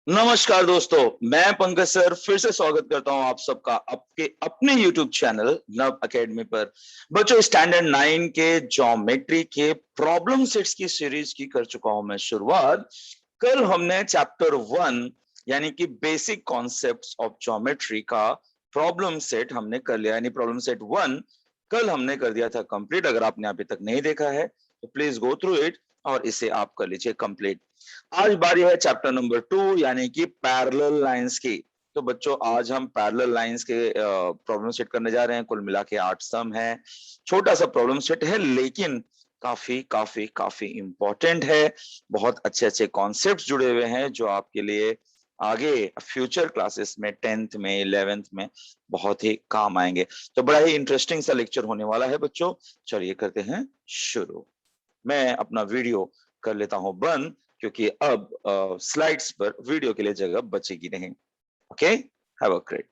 नमस्कार दोस्तों, मैं पंकज सर फिर से स्वागत करता हूं आप सबका आपके अपने YouTube चैनल नव एकेडमी पर। बच्चों, स्टैंडर्ड 9 के ज्योमेट्री के प्रॉब्लम सेट्स की सीरीज की कर चुका हूं मैं शुरुआत। कल हमने चैप्टर 1 यानी कि बेसिक कॉन्सेप्ट्स ऑफ ज्योमेट्री का प्रॉब्लम सेट हमने कर लिया, यानी प्रॉब्लम सेट 1 कल हमने कर दिया था कंप्लीट। अगर आपने अभी तक नहीं देखा है तो प्लीज गो थ्रू इट और इसे आप कर लीजिए कंप्लीट। आज बारी है चैप्टर नंबर 2 यानी कि पैरेलल लाइंस की। तो बच्चों, आज हम पैरेलल लाइंस के प्रॉब्लम सेट करने जा रहे हैं। कुल मिला के 8 सम है। छोटा सा प्रॉब्लम सेट है लेकिन काफी काफी काफी इंपॉर्टेंट है। बहुत अच्छे अच्छे कॉन्सेप्ट्स जुड़े हुए हैं जो आपके लिए आगे फ्यूचर क्लासेस में 10th में 11th में बहुत ही काम आएंगे। तो बड़ा ही इंटरेस्टिंग सा लेक्चर होने वाला है बच्चों। चलिए करते हैं शुरू। मैं अपना वीडियो कर लेता हूं बंद, क्योंकि अब स्लाइड्स पर वीडियो के लिए जगह बचेगी नहीं। Okay, have a great.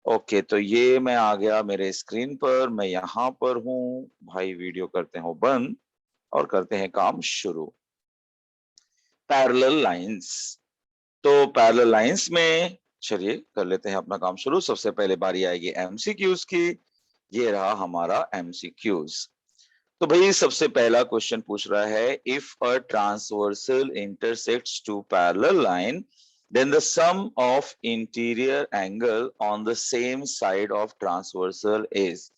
Okay, तो ये मैं आ गया मेरे स्क्रीन पर, मैं यहां पर हूं भाई। वीडियो करते हो बंद और करते हैं काम शुरू। Parallel lines. तो पैरेलल लाइंस में चलिए कर लेते हैं अपना काम शुरू। सबसे पहले बारी आएगी एमसीक्यूज की। ये रहा हमारा एमसीक्यूज। तो भाई सबसे पहला क्वेश्चन पूछ रहा है, if a transversal intersects two parallel line then the sum of interior angle on the same side of transversal is.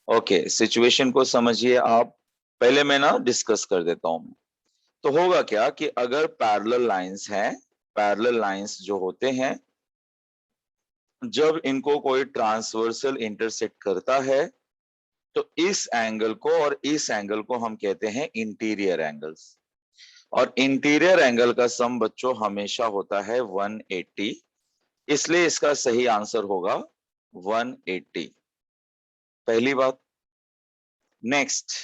Okay, situation को समझिए आप। पहले मैं ना डिस्कस कर देता हूं। तो होगा क्या कि अगर पैरेलल लाइंस हैं, पैरेलल लाइंस जो होते हैं, जब इनको कोई ट्रांसवर्सल इंटरसेक्ट करता है तो इस एंगल को और इस एंगल को हम कहते हैं इंटीरियर एंगल्स। और इंटीरियर एंगल का सम बच्चों हमेशा होता है 180, इसलिए इसका सही आंसर होगा 180। पहली बात। नेक्स्ट,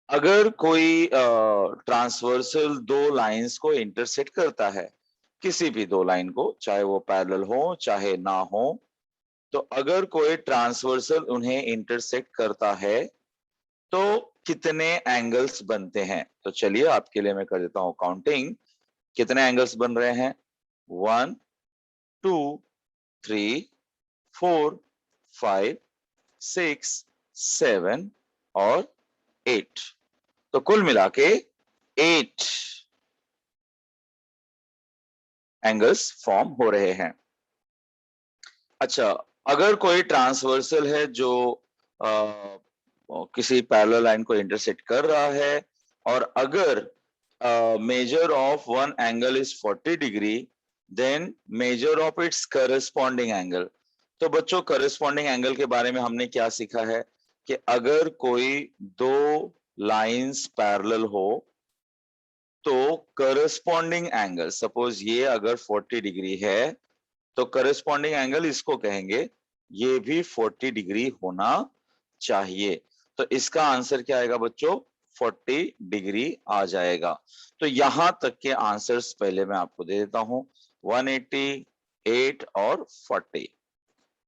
अगर कोई ट्रांसवर्सल दो लाइंस को इंटरसेक्ट करता है, किसी भी दो लाइन को, चाहे वो पैरेलल हो चाहे ना हो, तो अगर कोई ट्रांसवर्सल उन्हें इंटरसेक्ट करता है तो कितने एंगल्स बनते हैं। तो चलिए आपके लिए मैं कर देता हूं काउंटिंग। कितने एंगल्स बन रहे हैं? 1 2 3 4 5 6 7 और 8। तो कुल मिला के 8 एंगल्स फॉर्म हो रहे हैं। अच्छा, अगर कोई ट्रांसवर्सल है जो किसी पैरेलल लाइन को इंटरसेक्ट कर रहा है, और अगर measure of one angle is 40 degree, then measure of its corresponding angle। तो बच्चों, corresponding angle के बारे में हमने क्या सीखा है कि अगर कोई दो लाइंस पैरेलल हो तो corresponding angle, सपोज ये अगर 40 डिग्री है तो corresponding angle इसको कहेंगे ये भी 40 डिग्री होना चाहिए। तो इसका आंसर क्या आएगा बच्चों? 40 डिग्री आ जाएगा। तो यहां तक के आंसर्स पहले मैं आपको दे देता हूं, 180, 8 और 40।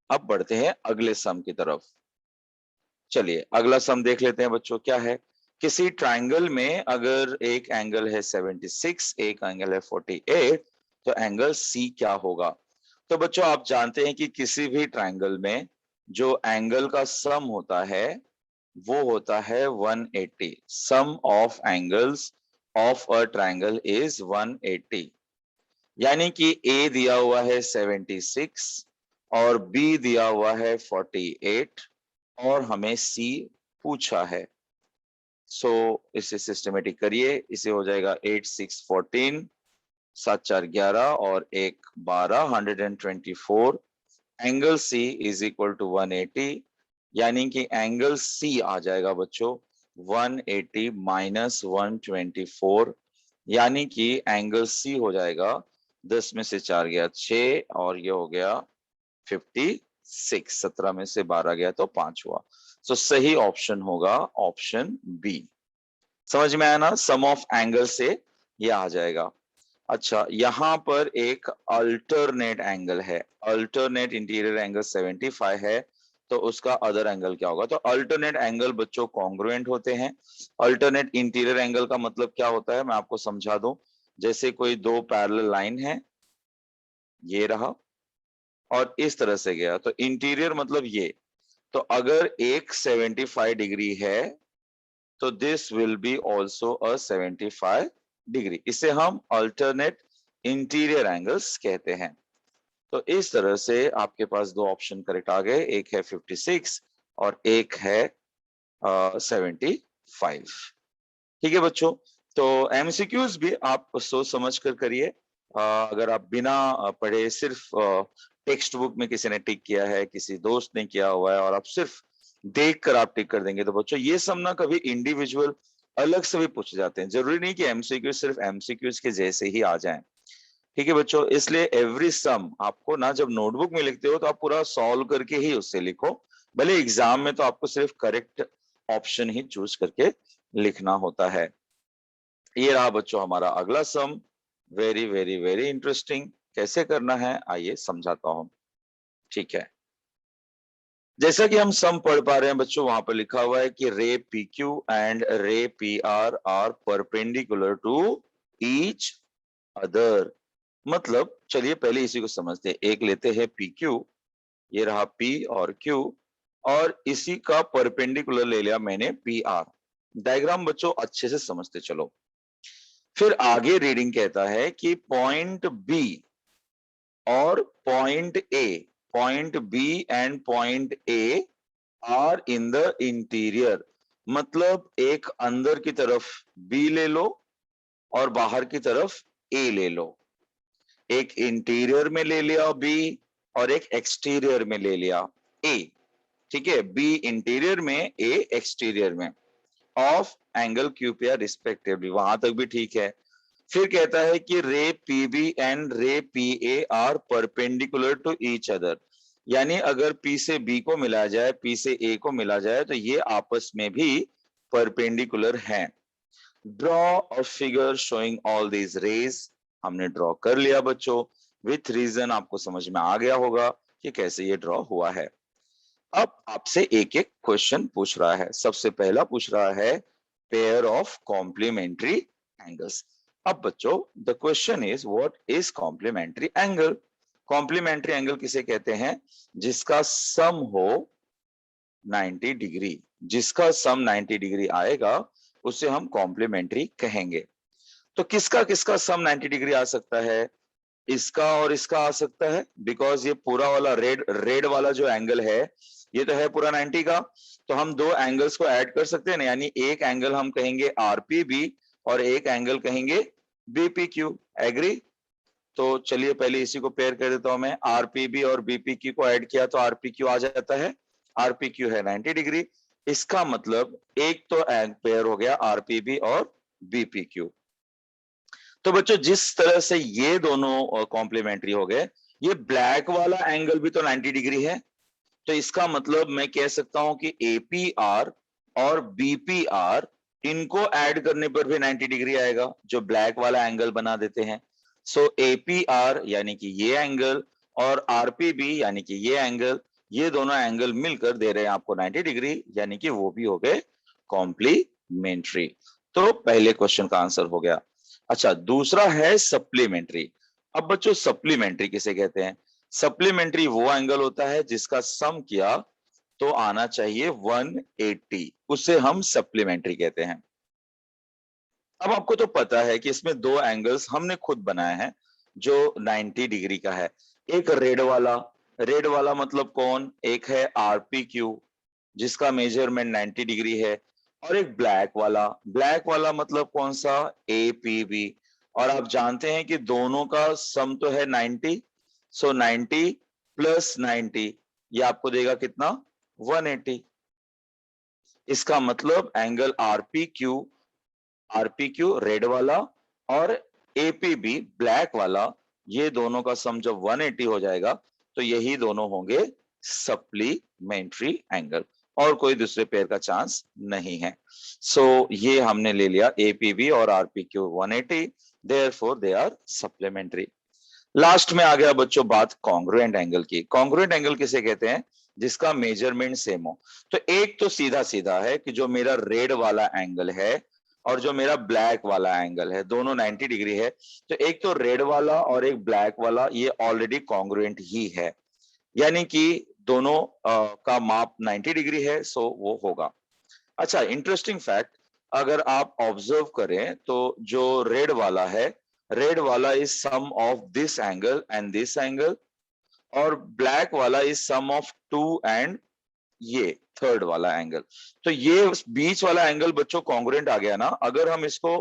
अब बढ़ते हैं अगले सम की तरफ। चलिए अगला सम देख लेते हैं बच्चों, क्या है। किसी ट्राइंगल में अगर एक एंगल है 76, एक एंगल है 48, तो एंगल सी क्या होगा। तो बच्चों, आप जानते हैं कि किसी भी ट्राइंगल में जो एंगल का सम होता है वो होता है 180। Sum of angles of a triangle is 180। यानी कि ए दिया हुआ है 76 और बी दिया हुआ है 48 और हमें सी पूछा है। सो इसे सिस्टमेटिक करिए, इसे हो जाएगा 8 6 14, 7 4 11 और 1 12, 124। Angle C is equal to 180, यानी कि एंगल सी आ जाएगा बच्चों 180 माइनस 124, यानी कि एंगल सी हो जाएगा 10 में से 4 गया 6 और ये हो गया 56। 17 में से 12 गया तो 5 हुआ। सो सही ऑप्शन होगा ऑप्शन बी। समझ में आया ना? सम ऑफ एंगल से ये आ जाएगा। अच्छा, यहां पर एक अल्टरनेट एंगल है, अल्टरनेट इंटीरियर एंगल 75 है, तो उसका अदर एंगल क्या होगा। तो अल्टरनेट एंगल बच्चों कॉन्ग्रुएंट होते हैं। अल्टरनेट इंटीरियर एंगल का मतलब क्या होता है मैं आपको समझा दूं। जैसे कोई दो पैरेलल लाइन है, ये रहा, और इस तरह से गया, तो इंटीरियर मतलब ये। तो अगर एक 75 डिग्री है तो this will be also a 75 degree. इसे हम अल्टरनेट इंटीरियर एंगल्स कहते हैं। तो इस तरह से आपके पास दो ऑप्शन करेक्ट आ गए, एक है 56 और एक है 75। ठीक है बच्चों, तो एमसीक्यूज भी आप सोच समझ कर करिए। अगर आप बिना पढ़े सिर्फ टेक्स्ट बुक में किसी ने टिक किया है, किसी दोस्त ने किया हुआ है, और आप सिर्फ देख कर आप टिक कर देंगे, तो बच्चों ये सब ना कभी इंडिविजुअल अलग से भी पूछे जाते हैं। जरूरी नहीं कि एमसीक्यू सिर्फ एमसीक्यूज के जैसे ही आ जाएं। ठीक है बच्चों, इसलिए एवरी सम आपको ना जब नोटबुक में लिखते हो तो आप पूरा सॉल्व करके ही उससे लिखो। भले एग्जाम में तो आपको सिर्फ करेक्ट ऑप्शन ही चूज करके लिखना होता है। ये रहा बच्चों हमारा अगला सम, वेरी वेरी वेरी इंटरेस्टिंग। कैसे करना है आइए समझाता हूं। ठीक है, जैसा कि हम सम पढ़ पा रहे हैं बच्चों, वहां पर लिखा हुआ है कि ray P Q and ray P R perpendicular to each other. मतलब चलिए पहले इसी को समझते हैं। एक लेते हैं पी क्यू, ये रहा पी और क्यू, और इसी का परपेंडिकुलर ले लिया मैंने पी आर। डायग्राम बच्चों अच्छे से समझते चलो। फिर आगे रीडिंग कहता है कि पॉइंट बी और point B and point A are in the interior. मतलब एक अंदर की तरफ बी ले लो और बाहर की तरफ ए ले लो। एक इंटीरियर में ले लिया बी और एक एक्सटीरियर में ले लिया ए। ठीक है, बी इंटीरियर में, ए एक्सटीरियर में, ऑफ एंगल क्यूपिया रिस्पेक्टिवली, वहां तक भी ठीक है। फिर कहता है कि ray P B and ray P A are perpendicular to each other. यानी अगर पी से बी को मिला जाए, पी से ए को मिला जाए, तो ये आपस में भी परपेंडिकुलर हैं। Draw a figure showing all these raise. हमने ड्रॉ कर लिया बच्चों, विथ रीजन आपको समझ में आ गया होगा कि कैसे ये ड्रॉ हुआ है। अब आपसे एक एक क्वेश्चन पूछ रहा है। सबसे पहला पूछ रहा है पेयर ऑफ कॉम्प्लीमेंट्री एंगल्स। अब बच्चों the question is what is complementary angle. Complementary angle किसे कहते हैं? जिसका सम हो 90 डिग्री। जिसका सम 90 डिग्री आएगा उसे हम कॉम्प्लीमेंट्री कहेंगे। तो किसका किसका सम 90 डिग्री आ सकता है? इसका और इसका आ सकता है, बिकॉज ये पूरा वाला रेड रेड वाला जो एंगल है ये तो है पूरा 90 का। तो हम दो एंगल्स को ऐड कर सकते हैं ना, यानी एक एंगल हम कहेंगे आरपीबी और एक एंगल कहेंगे बीपीक्यू। एग्री? तो चलिए पहले इसी को पेयर कर देता हूं मैं। आरपीबी और बीपीक्यू को ऐड किया तो आरपीक्यू आ जाता है। आरपीक्यू है 90 डिग्री। इसका मतलब एक तो पेयर हो गया आरपीबी और बीपीक्यू। तो बच्चों जिस तरह से ये दोनों कॉम्प्लीमेंट्री हो गए, ये ब्लैक वाला एंगल भी तो 90 डिग्री है। तो इसका मतलब मैं कह सकता हूं कि एपीआर और बीपीआर, इनको ऐड करने पर भी 90 डिग्री आएगा, जो ब्लैक वाला एंगल बना देते हैं। सो एपीआर यानी कि ये एंगल और आरपीबी यानी कि ये एंगल, ये दोनों एंगल मिलकर दे रहे हैं आपको 90 डिग्री, यानी कि वो भी हो गए कॉम्प्लीमेंट्री। तो पहले क्वेश्चन का आंसर हो गया। अच्छा, दूसरा है सप्लीमेंट्री। अब बच्चों सप्लीमेंट्री किसे कहते हैं? सप्लीमेंट्री वो एंगल होता है जिसका सम किया तो आना चाहिए 180, उसे हम सप्लीमेंट्री कहते हैं। अब आपको तो पता है कि इसमें दो एंगल्स हमने खुद बनाए हैं जो 90 डिग्री का है। एक रेड वाला मतलब कौन? एक है आरपीक्यू जिसका मेजरमेंट 90 डिग्री है, और एक ब्लैक वाला मतलब कौन सा? एपीबी। और आप जानते हैं कि दोनों का सम तो है 90। सो 90 प्लस 90 ये आपको देगा कितना? 180। इसका मतलब एंगल आरपीक्यू रेड वाला और एपीबी ब्लैक वाला, ये दोनों का सम जब 180 हो जाएगा तो यही दोनों होंगे सप्लीमेंट्री एंगल, और कोई दूसरे पेयर का चांस नहीं है। सो ये हमने ले लिया एपीबी और RPQ 180, therefore they are supplementary. Last में आ गया बच्चों बात कॉन्ग्रुएंट एंगल की। कॉन्ग्रुएंट एंगल किसे कहते हैं? जिसका मेजरमेंट सेम हो। तो एक तो सीधा सीधा है कि जो मेरा रेड वाला एंगल है और जो मेरा ब्लैक वाला एंगल है, दोनों 90 डिग्री है, तो एक तो रेड वाला और एक ब्लैक वाला ये ऑलरेडी कॉन्ग्रुएंट ही है, यानी कि दोनों का माप 90 डिग्री है, सो वो होगा। अच्छा, इंटरेस्टिंग फैक्ट, अगर आप ऑब्जर्व करें तो जो रेड वाला है, रेड वाला is sum of this angle and this angle, और ब्लैक वाला इज सम ऑफ 2 एंड ये थर्ड वाला एंगल। तो ये बीच वाला एंगल बच्चों कॉन्ग्रुएंट आ गया ना। अगर हम इसको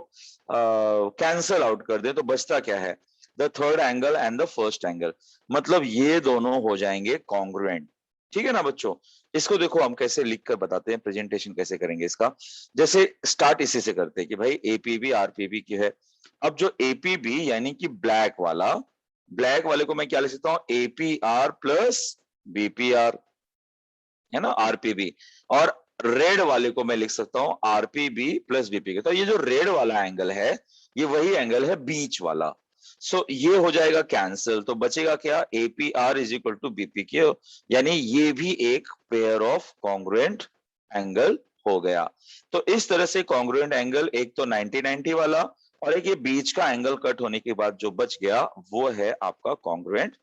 कैंसल आउट कर दें तो बचता क्या है, the third angle and the first angle, मतलब ये दोनों हो जाएंगे कॉन्ग्रुएंट। ठीक है ना बच्चों, इसको देखो हम कैसे लिख कर बताते हैं, प्रेजेंटेशन कैसे करेंगे इसका। जैसे स्टार्ट इसी से करते हैं कि भाई एपीबी आरपीबी की है। अब जो एपीबी यानी कि ब्लैक वाला, ब्लैक वाले को मैं क्या लिख सकता हूं, एपीआर प्लस बीपीआर, है ना, आरपीबी। और रेड वाले को मैं लिख सकता हूं आरपीबी प्लस बीपी के। तो ये जो रेड वाला एंगल है, ये वही एंगल है बीच वाला। सो ये हो जाएगा कैंसिल, तो बचेगा क्या, APR is equal to BP के, यानी ये भी एक पेयर ऑफ कॉन्ग्रुएंट एंगल हो गया। तो इस तरह से कॉन्ग्रुएंट एंगल, एक तो 90-90 वाला, और एक ये बीच का एंगल कट होने के बाद जो बच गया वो है आपका कॉन्ग्रुएंट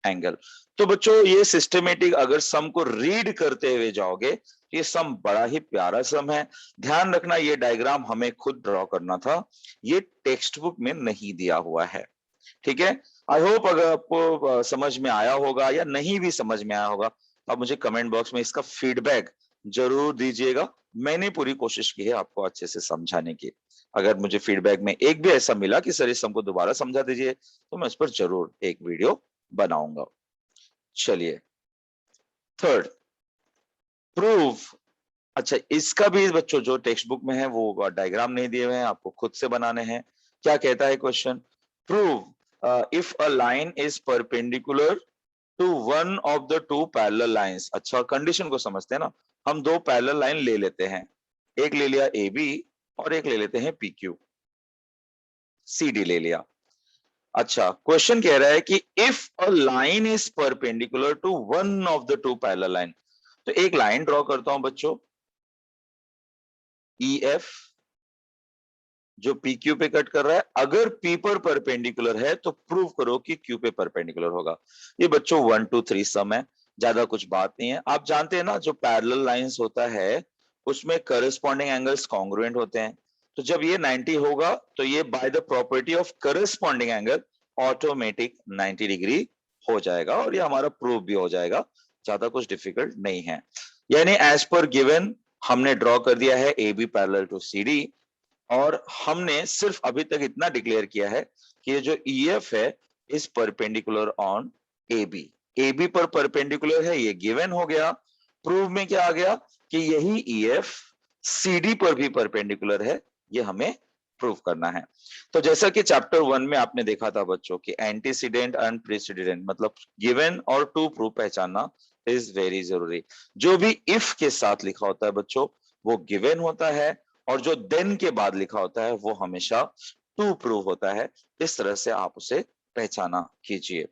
एंगल। तो बच्चों ये सिस्टमेटिक अगर सम को रीड करते हुए जाओगे, ये सम बड़ा ही प्यारा सम है। ध्यान रखना ये डायग्राम हमें खुद ड्रॉ करना था, ये टेक्स्ट बुक में नहीं दिया हुआ है। ठीक है, आई होप अगर आपको समझ में आया होगा, या नहीं भी समझ में आया होगा, आप मुझे कमेंट बॉक्स में इसका फीडबैक जरूर दीजिएगा। मैंने पूरी कोशिश की है आपको अच्छे से समझाने की। अगर मुझे फीडबैक में एक भी ऐसा मिला कि सर इस सम को दोबारा समझा दीजिए, तो मैं इस पर जरूर एक वीडियो बनाऊंगा। चलिए थर्ड, प्रूफ। अच्छा, इसका भी बच्चों जो टेक्स्ट बुक में है वो डायग्राम नहीं दिए हुए हैं, आपको खुद से बनाने हैं। क्या कहता है question, prove if a line is perpendicular to one of the two parallel lines. अच्छा, कंडीशन को समझते हैं ना। हम दो पैरेलल लाइन ले लेते हैं, एक ले लिया ए बी और एक ले लेते हैं पी क्यू, सी डी ले लिया। अच्छा, क्वेश्चन कह रहा है कि if a line is perpendicular to one of the two parallel line, तो एक लाइन ड्रॉ करता हूं बच्चों, ई एफ, जो पी क्यू पे कट कर रहा है। अगर पी पर परपेंडिकुलर है तो प्रूव करो कि क्यू पे परपेंडिकुलर होगा। ये बच्चों 1 2 3 सम है, ज्यादा कुछ बात नहीं है। आप जानते हैं ना, जो पैरेलल लाइंस होता है उसमें करस्पॉन्डिंग एंगल्स कॉन्ग्रुएंट होते हैं। तो जब ये 90 होगा तो ये by the property of corresponding angle automatic 90 degree हो जाएगा, और ये हमारा प्रूफ भी हो जाएगा। ज्यादा कुछ डिफिकल्ट नहीं है। यानी एज पर गिवन हमने ड्रॉ कर दिया है A B parallel to C D, और हमने सिर्फ अभी तक इतना डिक्लेयर किया है कि ये जो EF है is perpendicular on AB। AB पर परपेंडिकुलर है, ये गिवन हो गया। प्रूव में क्या आ गया कि यही EF CD पर भी परपेंडिकुलर है, ये हमें प्रूव करना है। तो जैसा कि चैप्टर 1 में आपने देखा था बच्चों कि एंटीसीडेंट एंड प्रेसिडेंट, मतलब गिवन और टू प्रूव पहचानना इज वेरी जरूरी। जो भी इफ के साथ लिखा होता है बच्चों वो गिवन होता है, और जो देन के बाद लिखा होता है वो हमेशा टू प्रूव होता है। इस तरह से आप उसे पहचाना कीजिए।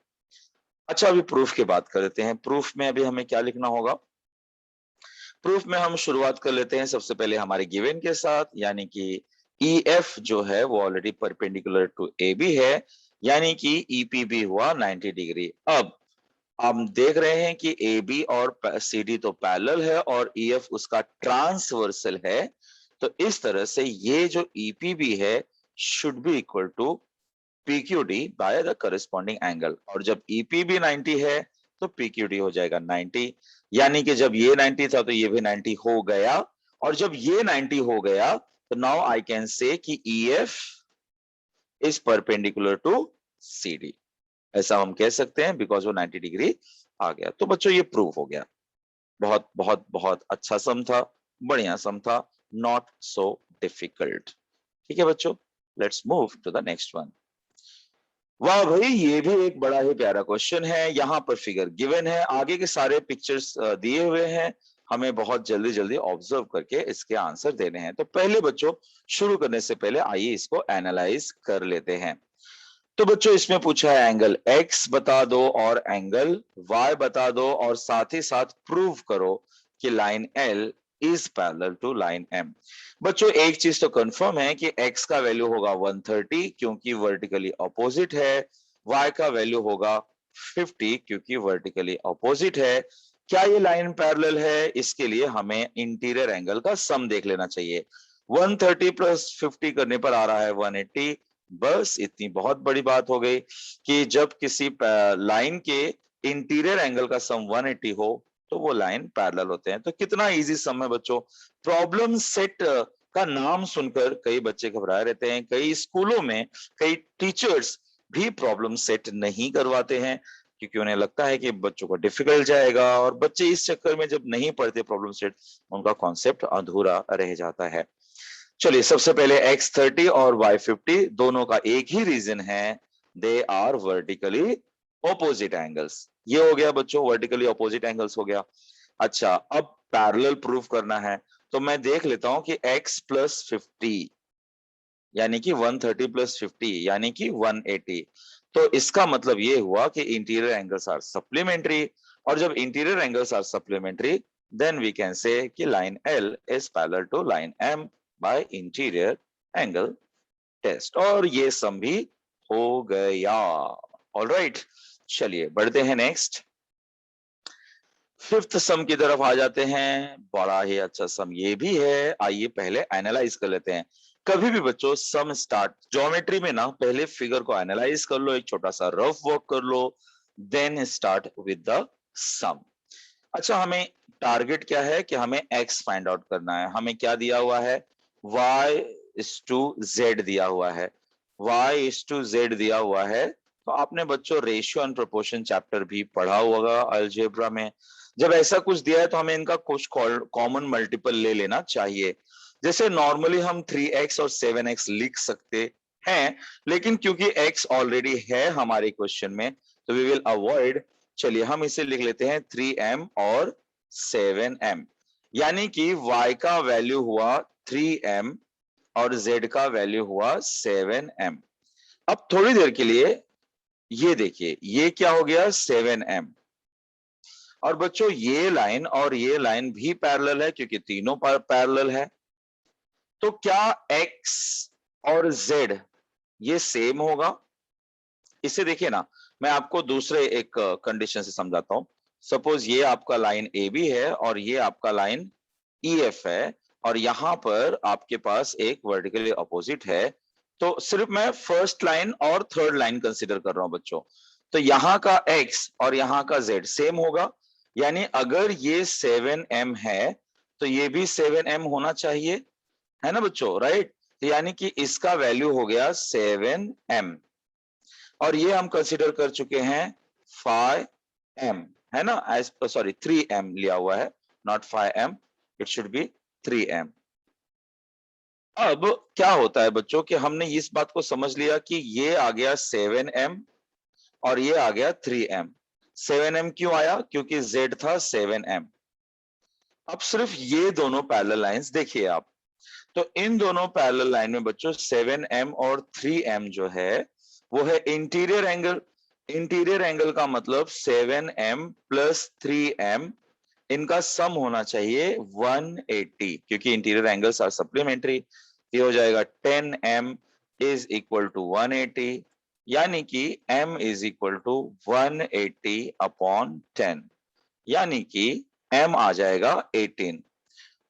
अच्छा, अभी प्रूफ की बात करते हैं। प्रूफ में अभी हमें क्या लिखना होगा, प्रूफ में हम शुरुआत कर लेते हैं सबसे पहले हमारे गिवन के साथ, यानी कि EF जो है वो ऑलरेडी परपेंडिकुलर टू AB है, यानी कि EPB हुआ 90 डिग्री। अब हम देख रहे हैं कि AB और CD तो पैरेलल है और EF उसका ट्रांसवर्सल है। तो इस तरह से ये जो EPB है should be equal to PQD by the corresponding angle, और जब EPB 90 है तो PQD हो जाएगा 90, यानी कि जब ये 90 था तो ये भी 90 हो गया, और जब ये 90 हो गया तो नाउ आई कैन से कि EF is perpendicular to CD, ऐसा हम कह सकते हैं, बिकॉज वो 90 डिग्री आ गया। तो बच्चों ये प्रूफ हो गया। बहुत बहुत बहुत अच्छा सम था, बढ़िया सम था, नॉट सो डिफिकल्ट। ठीक है बच्चों, let's move to the next one. वाह भाई, ये भी एक बड़ा ही प्यारा क्वेश्चन है। यहाँ पर फिगर गिवन है, आगे के सारे पिक्चर्स दिए हुए हैं, हमें बहुत जल्दी जल्दी ऑब्जर्व करके इसके आंसर देने हैं। तो पहले बच्चों, शुरू करने से पहले आइए इसको एनालाइज कर लेते हैं। तो बच्चों इसमें पूछा है एंगल X बता दो और एंगल Y बता दो, और साथ ही साथ प्रूव करो कि line L is parallel to line M. बच्चों एक चीज तो कंफर्म है कि x का वैल्यू होगा 130 क्योंकि वर्टिकली ऑपोजिट है, y का वैल्यू होगा 50 क्योंकि वर्टिकली ऑपोजिट है। क्या ये लाइन पैरेलल है? इसके लिए हमें इंटीरियर एंगल का सम देख लेना चाहिए। 130 प्लस 50 करने पर आ रहा है 180। बस इतनी बहुत बड़ी बात हो गई कि जब किसी लाइन के इंटीरियर एंगल का सम 180 हो तो वो लाइन पैरेलल होते हैं। तो कितना इजी सम है बच्चों। प्रॉब्लम सेट का नाम सुनकर कई बच्चे घबराए रहते हैं, कई स्कूलों में कई टीचर्स भी प्रॉब्लम सेट नहीं करवाते हैं क्योंकि उन्हें लगता है कि बच्चों को डिफिकल्ट जाएगा, और बच्चे इस चक्कर में जब नहीं पढ़ते प्रॉब्लम सेट, उनका कॉन्सेप्ट अधूरा रह जाता है। चलिए सबसे पहले x30 और y50 दोनों का एक ही रीजन है, they are vertically opposite angles. ये हो गया बच्चों, वर्टिकली ऑपोजिट एंगल्स हो गया। अच्छा अब पैरेलल प्रूफ करना है, तो मैं देख लेता हूं कि x प्लस 50 यानी कि 130 प्लस 50 यानी कि 180। तो इसका मतलब ये हुआ कि इंटीरियर एंगल्स आर सप्लीमेंट्री, और जब interior angles are supplementary then we can say कि line L is parallel to line M by interior angle test, और ये सम भी हो गया। ऑलराइट, चलिए बढ़ते हैं नेक्स्ट, फिफ्थ सम की तरफ आ जाते हैं। बड़ा ही अच्छा सम ये भी है, आइए पहले एनालाइज कर लेते हैं। कभी भी बच्चों सम स्टार्ट ज्योमेट्री में ना, पहले फिगर को एनालाइज कर लो, एक छोटा सा रफ वर्क कर लो, देन स्टार्ट विद द सम। अच्छा हमें टारगेट क्या है कि हमें x फाइंड आउट करना है। हमें क्या दिया हुआ है, y इज टू z दिया हुआ है, y इज टू z दिया हुआ है। तो आपने बच्चों रेशियो एंड प्रोपोर्शन चैप्टर भी पढ़ा होगा अलजेब्रा में। जब ऐसा कुछ दिया है तो हमें इनका कुछ कॉमन मल्टीपल ले लेना चाहिए। जैसे नॉर्मली हम 3x और 7x लिख सकते हैं, लेकिन क्योंकि x ऑलरेडी है हमारे क्वेश्चन में तो वी विल अवॉइड। चलिए हम इसे लिख लेते हैं 3m और 7m, यानी कि y का वैल्यू हुआ 3m और z का वैल्यू हुआ 7m। अब थोड़ी देर के लिए ये देखिए, ये क्या हो गया 7m, और बच्चों ये लाइन और ये लाइन भी पैरेलल है क्योंकि तीनों पर पैरेलल है। तो क्या x और z ये सेम होगा? इसे देखिए ना, मैं आपको दूसरे एक कंडीशन से समझाता हूं। सपोज ये आपका लाइन ए बी है और ये आपका लाइन ई एफ है, और यहां पर आपके पास एक वर्टिकली अपोजिट है। तो सिर्फ मैं फर्स्ट लाइन और थर्ड लाइन कंसिडर कर रहा हूं बच्चों। तो यहाँ का x और यहाँ का z सेम होगा, यानी अगर ये 7m है तो ये भी 7m होना चाहिए, है ना बच्चों, राइट। तो यानी कि इसका वैल्यू हो गया 7m, और ये हम कंसीडर कर चुके हैं 5m, है ना, एज सॉरी 3m लिया हुआ है, not 5m, it should be 3m। अब क्या होता है बच्चों कि हमने इस बात को समझ लिया कि ये आ गया 7m और ये आ गया 3m। 7m क्यों आया? क्योंकि z था 7m। अब सिर्फ ये दोनों पैरेलल लाइंस देखिए आप, तो इन दोनों पैरेलल लाइन में बच्चों 7m और 3m जो है वो है इंटीरियर एंगल। इंटीरियर एंगल का मतलब 7m प्लस 3m, इनका सम होना चाहिए 180 क्योंकि इंटीरियर एंगल्स आर सप्लीमेंट्री। ये हो जाएगा 10m इज इक्वल टू 180, यानी कि m is equal to 180 upon 10, यानी कि m आ जाएगा 18।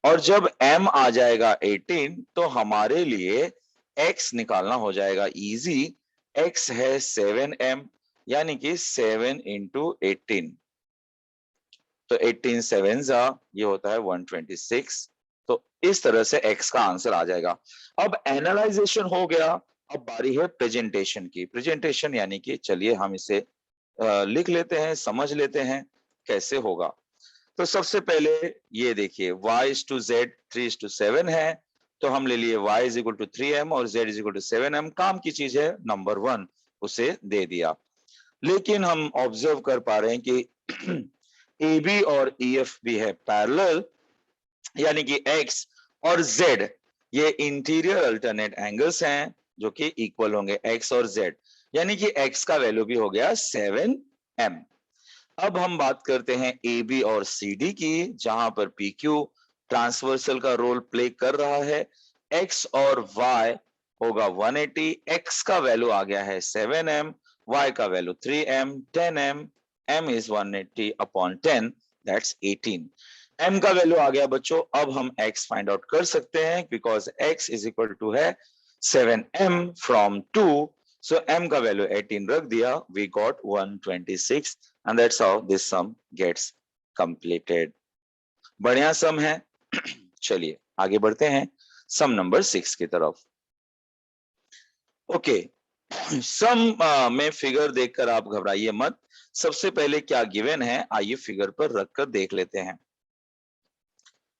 और जब m आ जाएगा 18 तो हमारे लिए x निकालना हो जाएगा इजी। x है 7m, यानी कि 7 इंटू 18, तो 18 7 ये होता है 126। तो इस तरह से x का आंसर आ जाएगा। अब एनालाइजेशन हो गया, अब बारी है प्रेजेंटेशन की। प्रेजेंटेशन यानी कि चलिए हम इसे लिख लेते हैं, समझ लेते हैं कैसे होगा। तो सबसे पहले ये देखिए y is to z 3 is to 7 है, तो हम ले लिए y is equal to 3m और z is equal to 7m। काम की चीज है, नंबर 1 उसे दे दिया। लेकिन हम ऑब्जर्व कर पा रहे हैं कि AB और EF भी है पैरेलल, यानी कि x और z ये इंटीरियर अल्टरनेट एंगल्स हैं जो कि इक्वल होंगे x और z, यानी कि x का वैल्यू भी हो गया 7m। अब हम बात करते हैं AB और CD की, जहां पर PQ ट्रांसवर्सल का रोल प्ले कर रहा है। x और y होगा 180, x का वैल्यू आ गया है 7m, y का value 3m, 10m, m is 180 upon 10, that's 18. m का वैल्यू आ गया बच्चों, अब हम x फाइंड आउट कर सकते हैं because x is equal to है 7m from 2, so m का वैल्यू 18 रख दिया, we got 126 and that's how this sum gets completed. बढ़िया सम है। चलिए आगे बढ़ते हैं सम नंबर 6 की तरफ। ओके, सम में फिगर देखकर आप घबराइए मत। सबसे पहले क्या गिवन है, आइए फिगर पर रखकर देख लेते हैं।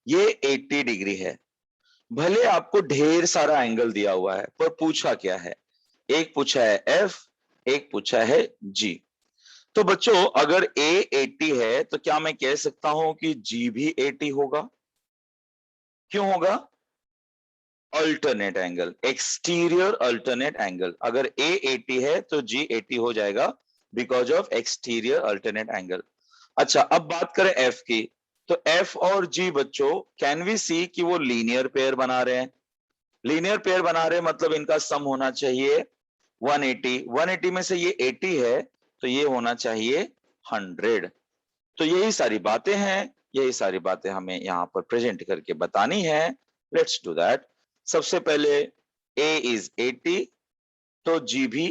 ये 80 डिग्री है। भले आपको ढेर सारा एंगल दिया हुआ है, पर पूछा क्या है, एक पूछा है F, एक पूछा है G। तो बच्चों अगर A 80 है तो क्या मैं कह सकता हूं कि G भी 80 होगा? क्यों होगा? Alternate angle, exterior alternate angle. अगर A 80 है तो G 80 हो जाएगा because of exterior alternate angle. अच्छा, अब बात करें F की, तो F और G बच्चों कैन वी सी कि वो लीनियर पेयर बना रहे हैं। लीनियर पेयर बना रहे हैं मतलब इनका सम होना चाहिए 180। 180 में से ये 80 है तो ये होना चाहिए 100। तो यही सारी बातें हैं, यही सारी बातें हमें यहाँ पर प्रेजेंट करके बतानी है। Let's do that. सबसे पहले A is 80, तो G भी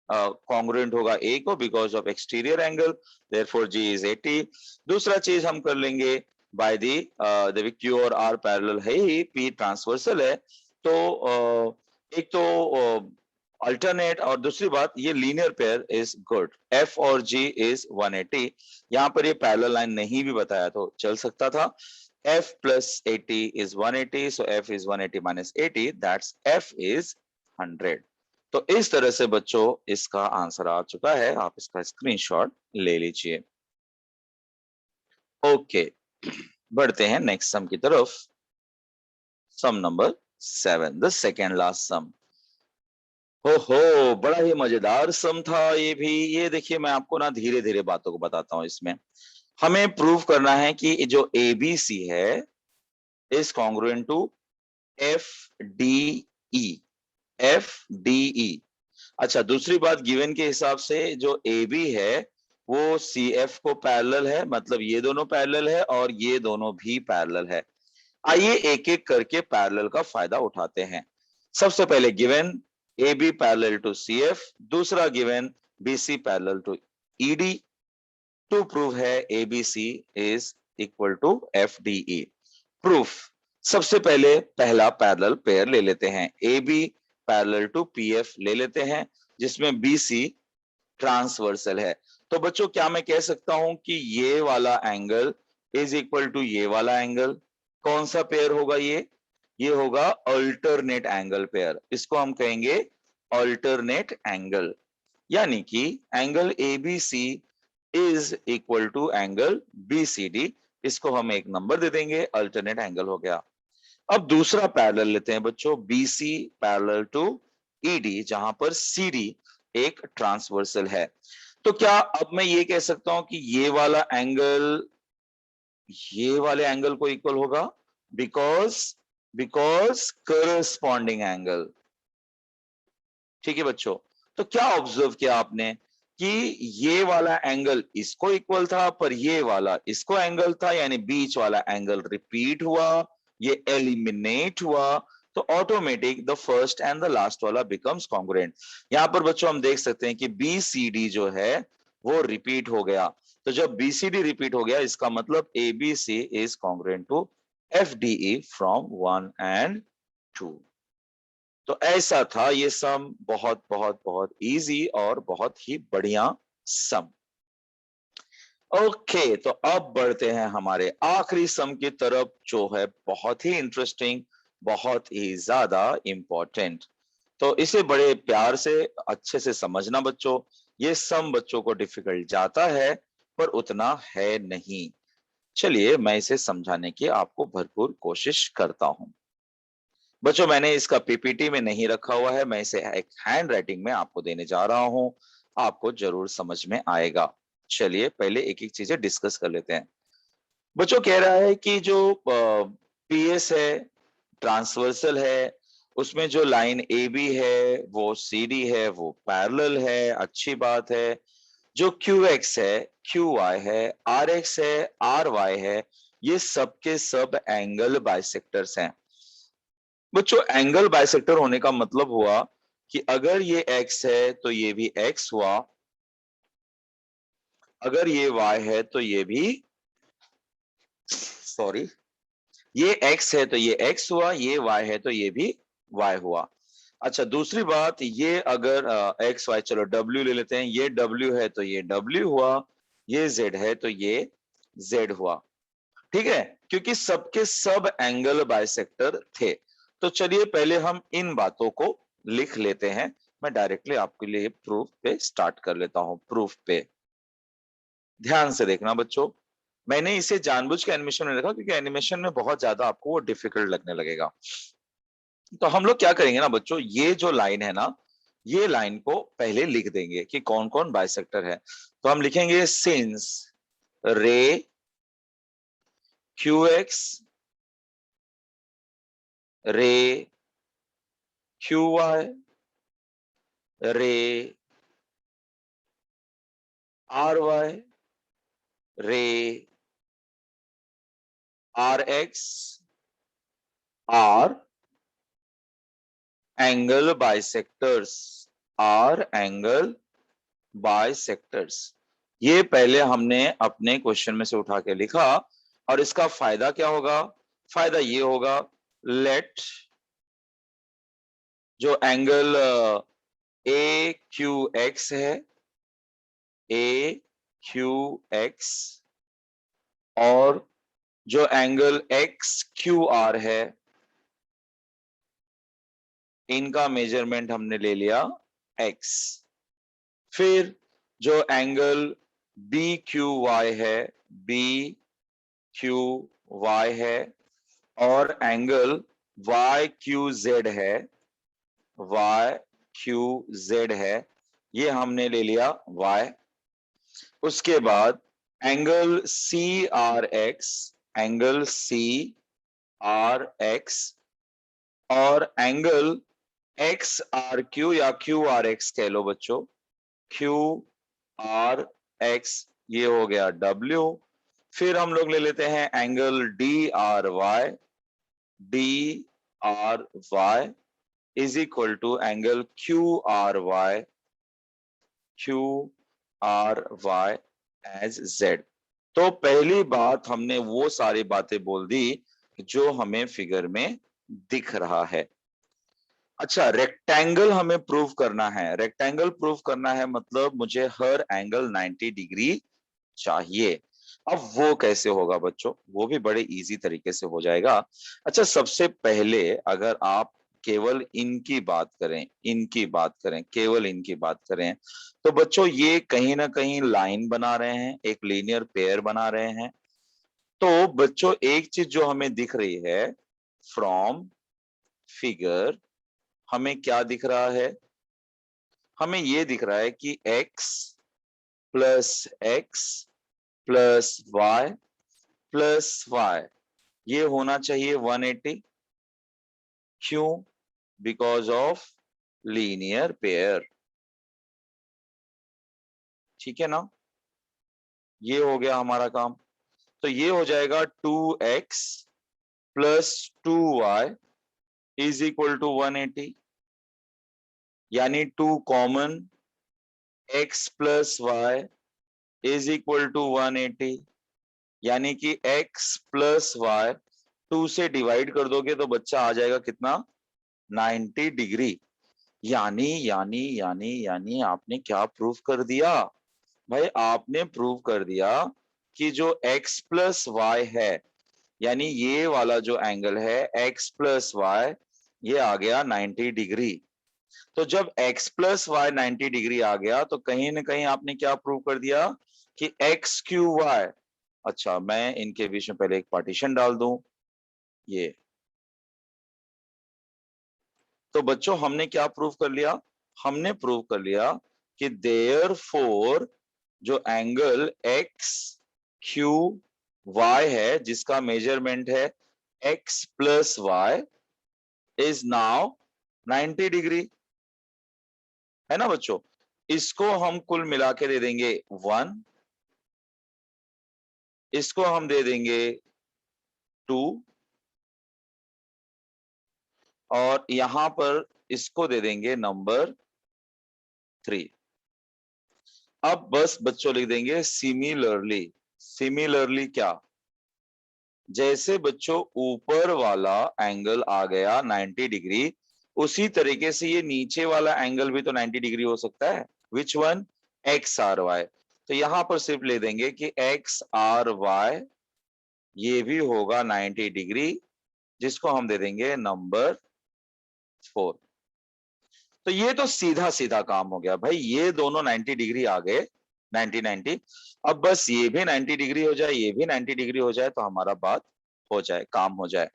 कॉन्ग्रुएंट होगा A को because of exterior angle, therefore G is 80। दूसरा चीज हम कर लेंगे बाय दी Q और R पैरेलल है ही, P ट्रांसवर्सल है, तो एक तो अल्टरनेट और दूसरी बात ये linear pair is good. F और G is 180। यहाँ पर ये पैरेलल लाइन नहीं भी बताया तो चल सकता था। F plus 80 is 180, so F is 180 minus 80, that's F is 100। तो इस तरह से बच्चों इसका आंसर आ चुका है, आप इसका स्क्रीनशॉट ले लीजिए। ओके, बढ़ते हैं नेक्स्ट सम की तरफ। सम नंबर 7, द सेकेंड लास्ट सम। हो, बड़ा ही मजेदार सम था ये भी। ये देखिए मैं आपको ना धीरे धीरे बातों को बताता हूं। इसमें हमें प्रूव करना है कि जो ABC है is congruent to FDE। FDE। अच्छा, दूसरी बात गिवन के हिसाब से जो AB है वो CF को पैरेलल है, मतलब ये दोनों पैरेलल है और ये दोनों भी पैरेलल है। आइए एक एक करके पैरेलल का फायदा उठाते हैं। सबसे पहले given AB parallel to CF, दूसरा given BC parallel to ED। To prove है ABC is equal to FDE। Proof, सबसे पहले पहला पैरेलल पेयर ले लेते हैं, AB पैरेलल टू PF ले लेते हैं जिसमें BC ट्रांसवर्सल है। तो बच्चों क्या मैं कह सकता हूं कि ये वाला एंगल इज इक्वल टू ये वाला एंगल। कौन सा पेयर होगा ये होगा अल्टरनेट एंगल पेयर। इसको हम कहेंगे अल्टरनेट एंगल, यानी कि angle ABC is equal to angle BCD। इसको हम एक नंबर दे देंगे, अल्टरनेट एंगल हो गया। अब दूसरा पैरेलल लेते हैं बच्चों, BC पैरेलल टू ED, जहां पर CD एक ट्रांसवर्सल है। तो क्या अब मैं ये कह सकता हूं कि ये वाला एंगल ये वाले एंगल को इक्वल होगा? Because because corresponding angle. ठीक है बच्चों, तो क्या ऑब्जर्व किया आपने कि ये वाला एंगल इसको इक्वल था पर ये वाला इसको एंगल था, यानी बीच वाला एंगल रिपीट हुआ, ये एलिमिनेट हुआ, तो automatic the first and the last वाला बिकम्स कॉन्ग्रुएंट। यहां पर बच्चों हम देख सकते हैं कि BCD जो है वो रिपीट हो गया। तो जब BCD रिपीट हो गया इसका मतलब ABC is congruent to FDE from 1 and 2। तो ऐसा था ये सम, बहुत बहुत बहुत इजी और बहुत ही बढ़िया सम। ओके, तो अब बढ़ते हैं हमारे आखिरी सम की तरफ जो है बहुत ही इंटरेस्टिंग, बहुत ही ज्यादा इंपॉर्टेंट। तो इसे बड़े प्यार से अच्छे से समझना बच्चों। ये सम बच्चों को डिफिकल्ट जाता है पर उतना है नहीं। चलिए मैं इसे समझाने की आपको भरपूर कोशिश करता हूं। बच्चों मैंने इसका PPT में नहीं रखा हुआ है, मैं इसे एक हैंड राइटिंग में आपको देने जा रहा हूं, आपको जरूर समझ में आएगा। चलिए पहले एक एक चीजें डिस्कस कर लेते हैं। बच्चों कह रहा है कि जो पीएस है ट्रांसवर्सल है, उसमें जो लाइन ए बी है वो सी डी है वो पैरेलल है, अच्छी बात है। जो क्यू एक्स है, क्यू वाई है, आर एक्स है, आर वाई है, ये सब के सब एंगल बाइसेक्टर्स हैं। बच्चों एंगल बाइसेक्टर होने का मतलब हुआ कि अगर ये एक्स है तो ये भी एक्स हुआ, अगर ये वाई है तो ये भी, सॉरी, ये x है तो ये x हुआ, ये y है तो ये भी y हुआ। अच्छा दूसरी बात, ये अगर x y, चलो w ले लेते हैं, ये w है तो ये w हुआ, ये z है तो ये z हुआ। ठीक है, क्योंकि सबके सब एंगल बाइसेक्टर थे। तो चलिए पहले हम इन बातों को लिख लेते हैं। मैं डायरेक्टली आपके लिए प्रूफ पे स्टार्ट कर लेता हूं। प्रूफ पे ध्यान से देखना बच्चों, मैंने इसे जानबूझ के एनिमेशन में रखा क्योंकि एनिमेशन में बहुत ज्यादा आपको वो डिफिकल्ट लगने लगेगा। तो हम लोग क्या करेंगे ना बच्चों, ये जो लाइन है ना, ये लाइन को पहले लिख देंगे कि कौन कौन बाइसेक्टर है। तो हम लिखेंगे since ray Q X, ray Q Y, ray R Y, ray R X are angle bisectors, are angle bisectors. ये पहले हमने अपने क्वेश्चन में से उठा के लिखा। और इसका फायदा क्या होगा? फायदा ये होगा, लेट जो एंगल ए क्यू एक्स है, ए क्यू एक्स, और जो एंगल एक्स क्यू आर है, इनका मेजरमेंट हमने ले लिया एक्स। फिर जो एंगल बी क्यू वाई है, बी क्यू वाई है, और एंगल वाई क्यू जेड है, वाई क्यू जेड है, ये हमने ले लिया वाई। उसके बाद angle C R X, angle C R X, और एंगल एक्स आर क्यू या क्यू आर एक्स कह लो बच्चों, क्यू आर एक्स, ये हो गया डब्ल्यू। फिर हम लोग ले लेते हैं angle D R Y, D R Y is equal to angle Q R Y, Q R Y as Z. तो पहली बात हमने वो सारी बातें बोल दी जो हमें फिगर में दिख रहा है। अच्छा रेक्टेंगल हमें प्रूव करना है। रेक्टेंगल प्रूव करना है मतलब मुझे हर एंगल 90 डिग्री चाहिए। अब वो कैसे होगा बच्चों? वो भी बड़े इजी तरीके से हो जाएगा। अच्छा सबसे पहले अगर आप केवल इनकी बात करें, इनकी बात करें, केवल इनकी बात करें, तो बच्चों ये कहीं ना कहीं लाइन बना रहे हैं, एक लीनियर पेयर बना रहे हैं। तो बच्चों एक चीज जो हमें दिख रही है फ्रॉम फिगर, हमें क्या दिख रहा है? हमें ये दिख रहा है कि x plus X plus Y plus Y, ये होना चाहिए 180। क्यों? Because of linear pair. ठीक है ना, ये हो गया हमारा काम। तो ये हो जाएगा 2x plus 2y is equal to 180, यानी 2 common, x plus Y is equal to 180, यानी कि x प्लस वाई 2 से डिवाइड कर दोगे तो बच्चा आ जाएगा कितना? 90 डिग्री। यानी आपने क्या प्रूफ कर दिया भाई? आपने प्रूव कर दिया कि जो x प्लस वाई है, यानी ये वाला जो एंगल है x प्लस वाई, ये आ गया 90 डिग्री। तो जब x प्लस वाई 90 डिग्री आ गया तो कहीं ना कहीं आपने क्या प्रूव कर दिया कि x क्यू वाई। अच्छा मैं इनके बीच में पहले एक पार्टीशन डाल दूं, ये। तो बच्चों हमने क्या प्रूव कर लिया? हमने प्रूव कर लिया कि देयरफॉर जो एंगल एक्स क्यू y है जिसका मेजरमेंट है x plus y is now 90 degree, है ना बच्चों। इसको हम कुल मिला के दे देंगे 1, इसको हम दे देंगे 2 और यहां पर इसको दे देंगे नंबर 3। अब बस बच्चों लिख देंगे सिमिलरली। सिमिलरली क्या, जैसे बच्चों ऊपर वाला एंगल आ गया 90 डिग्री, उसी तरीके से ये नीचे वाला एंगल भी तो 90 डिग्री हो सकता है। Which one, X R Y. तो यहां पर सिर्फ ले देंगे कि एक्स आर वाई ये भी होगा 90 डिग्री, जिसको हम दे देंगे नंबर 4। तो ये तो सीधा सीधा काम हो गया भाई, ये दोनों 90 डिग्री आ गए, 90 90। अब बस ये भी 90 डिग्री हो जाए, ये भी 90 डिग्री हो जाए, तो हमारा बात हो जाए, काम हो जाए।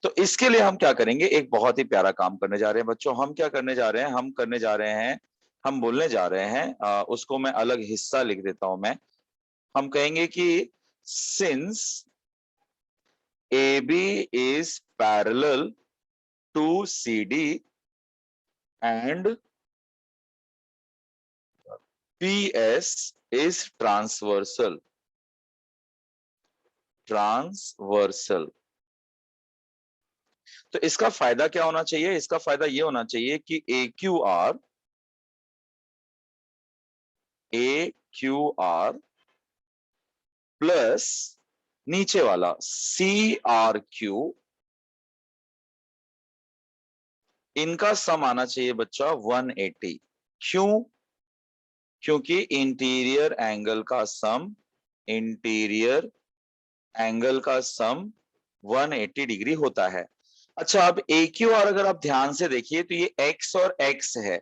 तो इसके लिए हम क्या करेंगे, एक बहुत ही प्यारा काम करने जा रहे हैं बच्चों। हम क्या करने जा रहे हैं, हम करने जा रहे हैं, हम बोलने जा रहे हैं, उसको मैं अलग हिस्सा लिख देता हूं मैं। हम कहेंगे कि since AB is parallel to CD and PS is transversal. Transversal. तो इसका फायदा क्या होना चाहिए, इसका फायदा ये होना चाहिए कि AQR प्लस नीचे वाला CRQ, इनका सम आना चाहिए बच्चा 180। क्यों, क्योंकि इंटीरियर एंगल का सम, इंटीरियर एंगल का सम 180 डिग्री होता है। अच्छा, अब AQR अगर आप ध्यान से देखिए तो ये x और x है,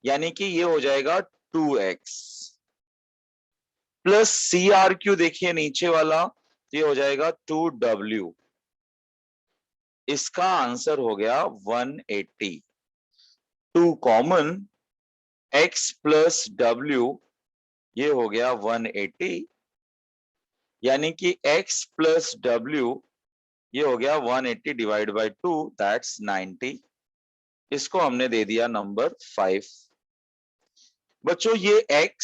यानी कि ये हो जाएगा 2x प्लस CRQ देखिए नीचे वाला, तो ये हो जाएगा 2W। इसका आंसर हो गया 180। 2 कॉमन, x प्लस W ये हो गया 180, यानी कि x प्लस W ये हो गया 180 डिवाइड बाई 2, दैट्स 90। इसको हमने दे दिया नंबर 5। बच्चों ये x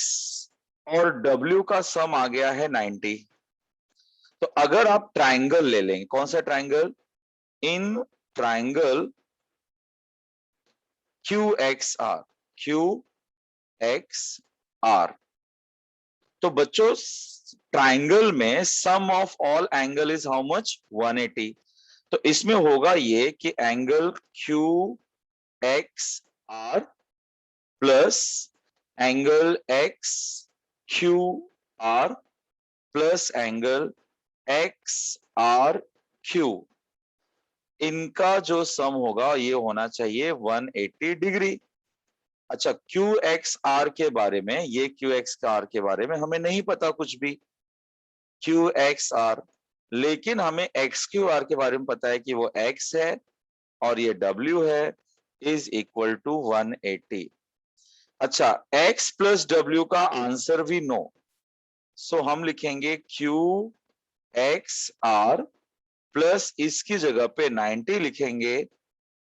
और W का सम आ गया है 90। तो अगर आप ट्राइंगल ले लेंगे, कौन सा triangle, in triangle QXR, QXR, तो बच्चों ट्राइंगल में sum of all angle is how much, 180। तो इसमें होगा ये कि angle QXR plus angle XQR plus angle XRQ, इनका जो सम होगा ये होना चाहिए 180 डिग्री। अच्छा, QXR के बारे में, ये QXR के बारे में हमें नहीं पता कुछ भी, QXR, लेकिन हमें XQR के बारे में पता है कि वो X है और ये W है, इज इक्वल टू 180। अच्छा, X प्लस W का आंसर भी नो, सो हम लिखेंगे QXR प्लस इसकी जगह पे 90 लिखेंगे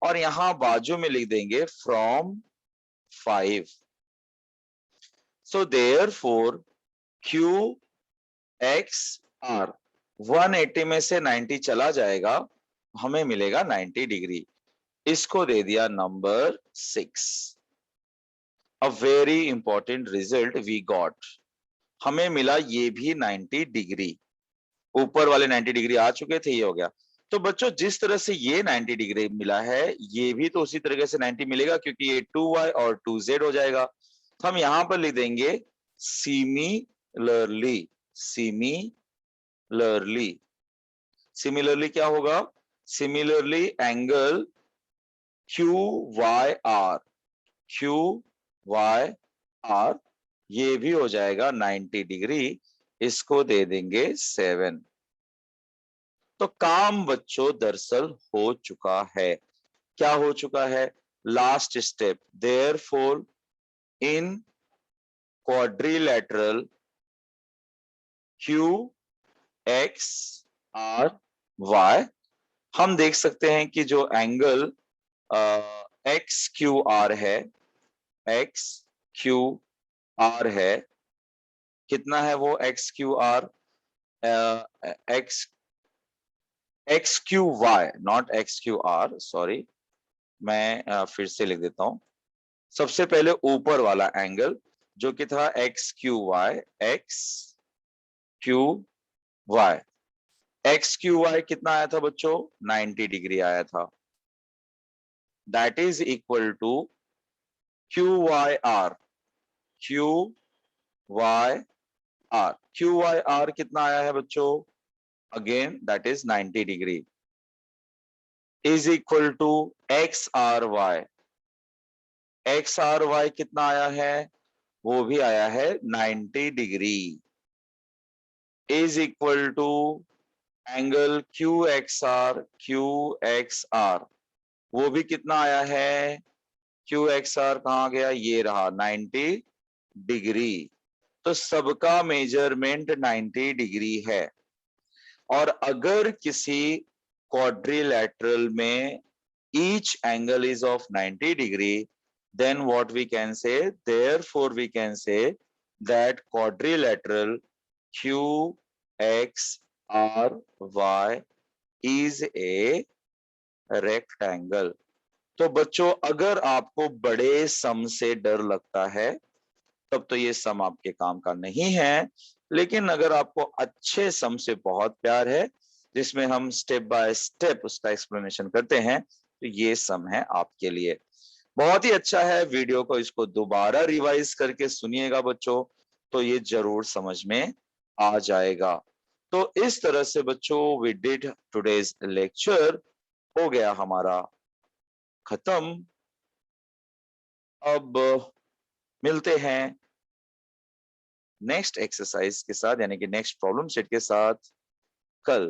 और यहां बाजू में लिख देंगे फ्रॉम 5। सो देयरफॉर QXR 180 में से 90 चला जाएगा, हमें मिलेगा 90 डिग्री। इसको दे दिया number 6। A very important result we got, हमें मिला ये भी 90 डिग्री। ऊपर वाले 90 डिग्री आ चुके थे, ये हो गया। तो बच्चों जिस तरह से ये 90 डिग्री मिला है, ये भी तो उसी तरीके से 90 मिलेगा, क्योंकि ये 2y और 2z हो जाएगा। तो हम यहां पर लिख देंगे सिमिलरली। सिमिलरली, सिमिलरली क्या होगा, सिमिलरली एंगल QYR, QYR ये भी हो जाएगा 90 डिग्री, इसको दे देंगे 7। तो काम बच्चों दरअसल हो चुका है। क्या हो चुका है, last step, therefore in quadrilateral QXR X R Y. हम देख सकते हैं कि जो एंगल एक्स क्यू आर है, एक्स क्यू आर है, कितना है वो X Q R, X X Q Y, not X Q R, sorry, मैं फिर से लिख देता हूं। सबसे पहले ऊपर वाला एंगल जो कि था X Q Y, X Q Y, X Q Y कितना आया था बच्चों, 90 डिग्री आया था। That is equal to Q Y R, Q Y R, Q Y R कितना आया है बच्चों, again that is 90 degree, is equal to X R Y, X R Y कितना आया है, वो भी आया है 90 degree, is equal to angle Q X R, Q X are, वो भी कितना आया है, क्यू एक्स आर कहां गया, ये रहा 90 डिग्री। तो सबका मेजरमेंट 90 डिग्री है। और अगर किसी क्वाड्रिलैटरल में each angle is of 90 degree, then what we can say, therefore we can say that quadrilateral QXRY is a rectangle। तो बच्चों अगर आपको बड़े सम से डर लगता है तब तो ये सम आपके काम का नहीं है, लेकिन अगर आपको अच्छे सम से बहुत प्यार है जिसमें हम स्टेप बाय स्टेप उसका एक्सप्लेनेशन करते हैं, तो ये सम है आपके लिए। बहुत ही अच्छा है, वीडियो को इसको दोबारा रिवाइज करके सुनिएगा बच्चों, तो ये जरूर समझ में आ जाएगा। तो इस तरह से बच्चों वी डिड टुडेज लेक्चर, हो गया हमारा खत्म। अब मिलते हैं नेक्स्ट एक्सरसाइज के साथ, यानी कि नेक्स्ट प्रॉब्लम सेट के साथ कल।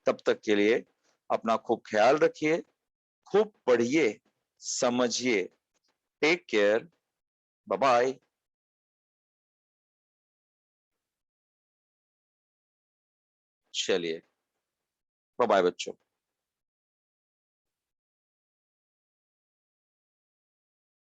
तब तक के लिए अपना खूब ख्याल रखिए, खूब पढ़िए, समझिए। Take care, bye bye. चलिए, बाय बाय बच्चों।